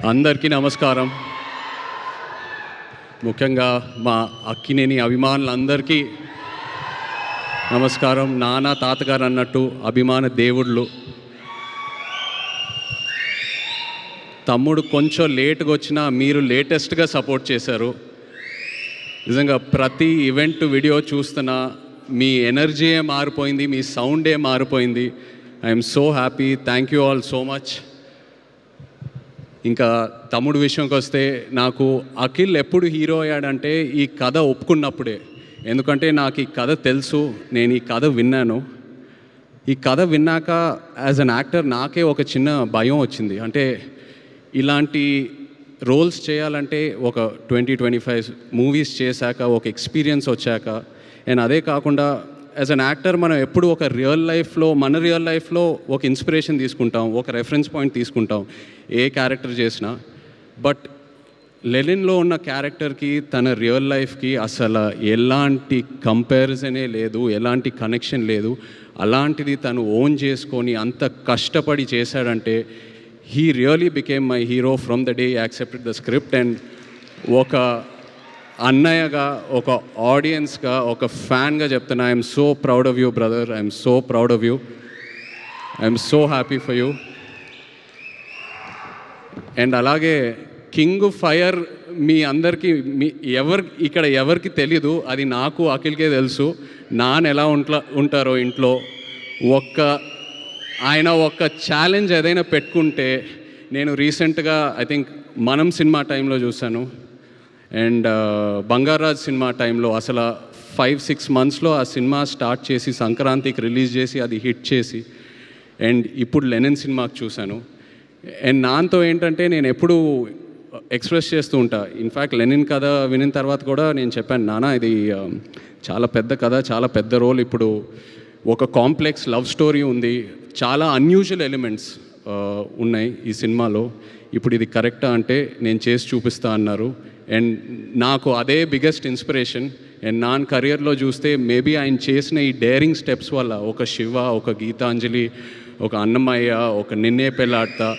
అందరికీ నమస్కారం. ముఖ్యంగా మా అక్కినేని అభిమానులందరికీ నమస్కారం. నాన్న తాతగారు అన్నట్టు అభిమాన దేవుళ్ళు. తమ్ముడు కొంచెం లేట్గా వచ్చినా మీరు లేటెస్ట్గా సపోర్ట్ చేశారు. నిజంగా ప్రతి ఈవెంట్ వీడియో చూస్తున్నా మీ ఎనర్జీయే మారిపోయింది, మీ సౌండే మారిపోయింది. I'm so happy. Thank you all so much. ఇంకా తమ్ముడు విషయంకి వస్తే, నాకు అఖిల్ ఎప్పుడు హీరో అయ్యాడంటే ఈ కథ ఒప్పుకున్నప్పుడే. ఎందుకంటే నాకు ఈ కథ తెలుసు, నేను ఈ కథ విన్నాను. ఈ కథ విన్నాక యాజ్ అన్ యాక్టర్ నాకే ఒక చిన్న భయం వచ్చింది. అంటే ఇలాంటి రోల్స్ చేయాలంటే ఒక 20-25 మూవీస్ చేశాక ఒక ఎక్స్పీరియన్స్ వచ్చాక, అండ్ అదే కాకుండా యాజ్ అన్ యాక్టర్ మనం ఎప్పుడు ఒక మన రియల్ లైఫ్లో ఒక ఇన్స్పిరేషన్ తీసుకుంటాం, ఒక రెఫరెన్స్ పాయింట్ తీసుకుంటాం ఏ క్యారెక్టర్ చేసినా. బట్ లెనిన్లో ఉన్న క్యారెక్టర్కి తన రియల్ లైఫ్కి అసలు ఎలాంటి కంపారిజనే లేదు, ఎలాంటి కనెక్షన్ లేదు. అలాంటిది తను ఓన్ చేసుకొని అంత కష్టపడి చేశాడంటే he really became my hero from the day accepted the script. And ఒక అన్నయ్యగా, ఒక ఆడియన్స్గా, ఒక ఫ్యాన్గా చెప్తున్నా, I'm so proud of you brother. I'm so proud of you. I'm so happy for you. And అలాగే కింగ్ ఫైర్ మీ అందరికీ ఇక్కడ ఎవరికి తెలీదు, అది నాకు అఖిల్కే తెలుసు. నాన్న ఎలా ఉంటారో ఇంట్లో. ఆయన ఒక ఛాలెంజ్ ఏదైనా పెట్టుకుంటే, నేను రీసెంట్గా ఐ థింక్ మనం సినిమా టైంలో చూశాను, అండ్ బంగారాజ్ సినిమా టైంలో అసలు 5-6 మంత్స్లో ఆ సినిమా స్టార్ట్ చేసి సంక్రాంతికి రిలీజ్ చేసి అది హిట్ చేసి, అండ్ ఇప్పుడు లెనిన్ సినిమాకి చూశాను. అండ్ నాన్నతో ఏంటంటే నేను ఎప్పుడూ ఎక్స్ప్రెస్ చేస్తూ ఉంటా. ఇన్ఫ్యాక్ట్ లెనిన్ కథ వినిన తర్వాత కూడా నేను చెప్పాను, నాన్న ఇది చాలా పెద్ద కథ, చాలా పెద్ద రోల్. ఇప్పుడు ఒక కాంప్లెక్స్ లవ్ స్టోరీ ఉంది, చాలా అన్యూజువల్ ఎలిమెంట్స్ ఉన్నాయి ఈ సినిమాలో. ఇప్పుడు ఇది కరెక్టా అంటే నేను చేసి చూపిస్తా అన్నారు. అండ్ నాకు అదే బిగ్గెస్ట్ ఇన్స్పిరేషన్. అండ్ నా కెరియర్లో చూస్తే మేబీ ఆయన చేసిన ఈ డేరింగ్ స్టెప్స్ వల్ల ఒక శివ, ఒక గీతాంజలి, ఒక అన్నమయ్య, ఒక నిన్నే పెళ్ళాడతా,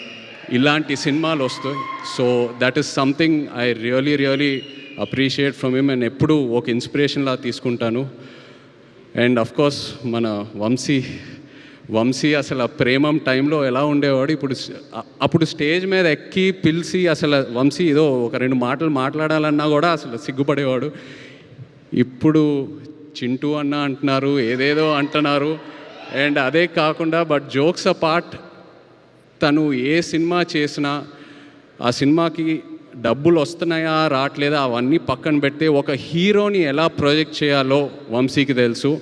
ఇలాంటి సినిమాలు వస్తాయి. So that is something I really appreciate from him. And ఎప్పుడూ ఒక ఇన్స్పిరేషన్లా తీసుకుంటాను. అండ్ అఫ్కోర్స్ మన వంశీ అసలు ప్రేమం టైంలో ఎలా ఉండేవాడు, అప్పుడు స్టేజ్ మీద ఎక్కి పిలిచి అసలు వంశీ ఏదో ఒక 2 మాటలు మాట్లాడాలన్నా కూడా అసలు సిగ్గుపడేవాడు. ఇప్పుడు చింటూ అన్న అంటున్నారు, ఏదేదో అంటున్నారు. అండ్ అదే కాకుండా బట్ జోక్స్ అపార్ట్, తను ఏ సినిమా చేసినా ఆ సినిమాకి డబ్బులు వస్తున్నాయా రావట్లేదా అవన్నీ పక్కన పెడితే ఒక హీరోని ఎలా ప్రొజెక్ట్ చేయాలో వంశీకి తెలుసు.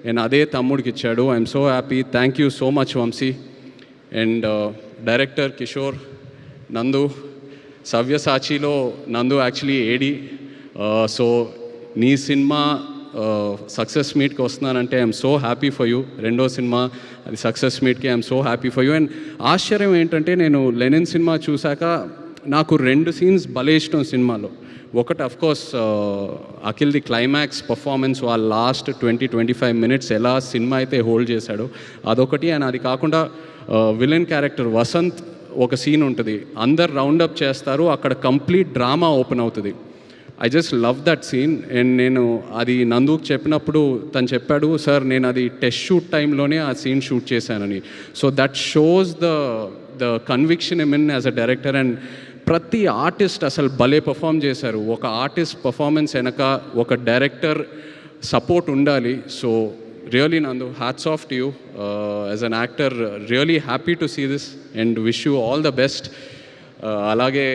అండ్ అదే తమ్ముడికి ఇచ్చాడు. I'm so happy. Thank you so much Vamsi. And director Kishore, Nandu, సవ్యసాచిలో నందు యాక్చువల్లీ ఏడి. సో నీ సినిమా సక్సెస్ మీట్కి వస్తున్నానంటే I'm so happy for you. రెండో సినిమా అది సక్సెస్ మీట్కి I'm so happy for you. And ఆశ్చర్యం ఏంటంటే నేను లెనిన్ సినిమా చూశాక నాకు 2 సీన్స్ భలే ఇష్టం సినిమాలో. ఒకటి అఫ్కోర్స్ అఖిల్ది క్లైమాక్స్ పర్ఫార్మెన్స్, వాళ్ళ లాస్ట్ 20-25 మినిట్స్ ఎలా సినిమా అయితే హోల్డ్ చేశాడో అదొకటి. అండ్ అది కాకుండా విలన్ క్యారెక్టర్ వసంత్ ఒక సీన్ ఉంటుంది, అందరు రౌండప్ చేస్తారు, అక్కడ కంప్లీట్ డ్రామా ఓపెన్ అవుతుంది. I just love that scene. And నేను అది నందుకు చెప్పినప్పుడు తను చెప్పాడు, సార్ నేను అది టెస్ట్ షూట్ టైంలోనే ఆ సీన్ షూట్ చేశానని. So that shows the conviction in as a director. And ప్రతి ఆర్టిస్ట్ అసలు భలే పర్ఫామ్ చేశారు. ఒక ఆర్టిస్ట్ పర్ఫార్మెన్స్ వెనక ఒక డైరెక్టర్ సపోర్ట్ ఉండాలి. So really Nandu, hats off to you as an actor. Really happy to see this and wish you all the best. అలాగే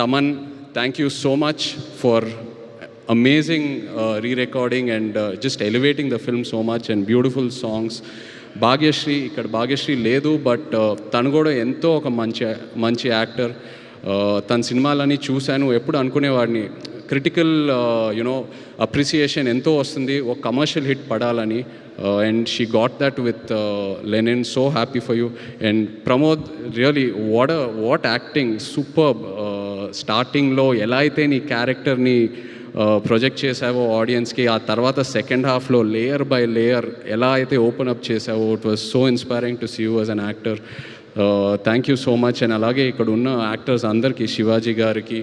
Thaman, thank you so much for amazing re-recording and just elevating the film so much and beautiful songs. Bhagyashree, ఇక్కడ భాగ్యశ్రీ లేదు but తను కూడా ఎంతో ఒక మంచి actor. తన సినిమాలని చూశాను, ఎప్పుడు అనుకునేవాడిని క్రిటికల్ అప్రిసియేషన్ ఎంతో వస్తుంది, ఒక కమర్షియల్ హిట్ పడాలని. And she got that with Lenin. So happy for you. And Pramod, really what acting, superb. స్టార్టింగ్లో ఎలా అయితే నీ క్యారెక్టర్ని ప్రొజెక్ట్ చేసావో ఆడియన్స్కి, ఆ తర్వాత సెకండ్ హాఫ్లో లేయర్ బై లేయర్ ఎలా అయితే ఓపెన్ అప్ చేసావో, it was so inspiring to see you as an actor. Thank you so much. And అలాగే ఇక్కడ ఉన్న యాక్టర్స్ అందరికీ, శివాజీ గారికి,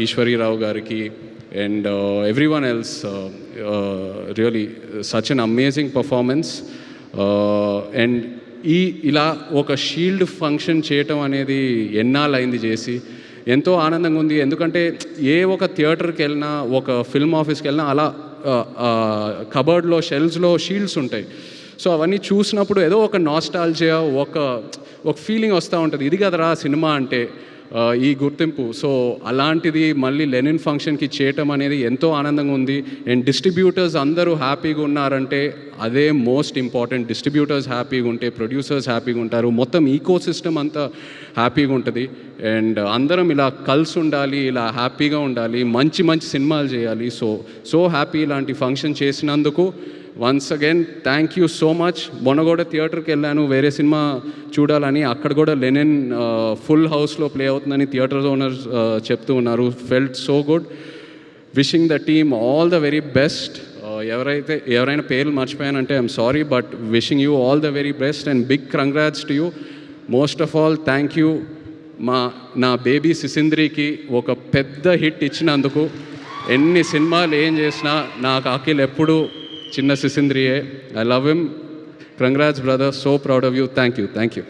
ఈశ్వరీరావు గారికి, and everyone else, really such an amazing performance. And ఇలా ఒక షీల్డ్ ఫంక్షన్ చేయటం అనేది ఎన్నాళ్ళైంది చేసి, ఎంతో ఆనందంగా ఉంది. ఎందుకంటే ఏ ఒక థియేటర్కి వెళ్ళినా, ఒక ఫిల్మ్ ఆఫీస్కి వెళ్ళినా అలా కబర్డ్లో షెల్ఫ్స్లో షీల్డ్స్ ఉంటాయి. సో అవన్నీ చూసినప్పుడు ఏదో ఒక నాస్టాల్జియా, ఒక ఫీలింగ్ వస్తూ ఉంటుంది, ఇది కదరా సినిమా అంటే, ఈ గుర్తింపు. సో అలాంటిది మళ్ళీ లెనిన్ ఫంక్షన్కి చేయటం అనేది ఎంతో ఆనందంగా ఉంది. అండ్ డిస్ట్రిబ్యూటర్స్ అందరూ హ్యాపీగా ఉన్నారంటే అదే మోస్ట్ ఇంపార్టెంట్. డిస్ట్రిబ్యూటర్స్ హ్యాపీగా ఉంటే ప్రొడ్యూసర్స్ హ్యాపీగా ఉంటారు, మొత్తం ఈకో సిస్టమ్ అంతా హ్యాపీగా ఉంటుంది. అండ్ అందరం ఇలా కలిసి ఉండాలి, ఇలా హ్యాపీగా ఉండాలి, మంచి మంచి సినిమాలు చేయాలి. సో హ్యాపీ ఇలాంటి ఫంక్షన్ చేసినందుకు. Once again thank you so much. మొన్న కూడా థియేటర్కి వెళ్ళాను వేరే సినిమా చూడాలని, అక్కడ కూడా లెనిన్ ఫుల్ హౌస్లో ప్లే అవుతుందని థియేటర్ ఓనర్స్ చెప్తూ ఉన్నారు. Felt so good. Wishing the team all the very best. ఎవరైనా పేర్లు మర్చిపోయానంటే I'm sorry, but wishing you all the very best and big congrats to you. Most of all thank you నా baby సిసింద్రికి ఒక పెద్ద hit ఇచ్చినందుకు. ఎన్ని సినిమాలు ఏం చేసినా నాకు అఖిల్ ఎప్పుడు చిన్న సిసింద్రియే. I love him. Congrats brother, so proud of you. Thank you.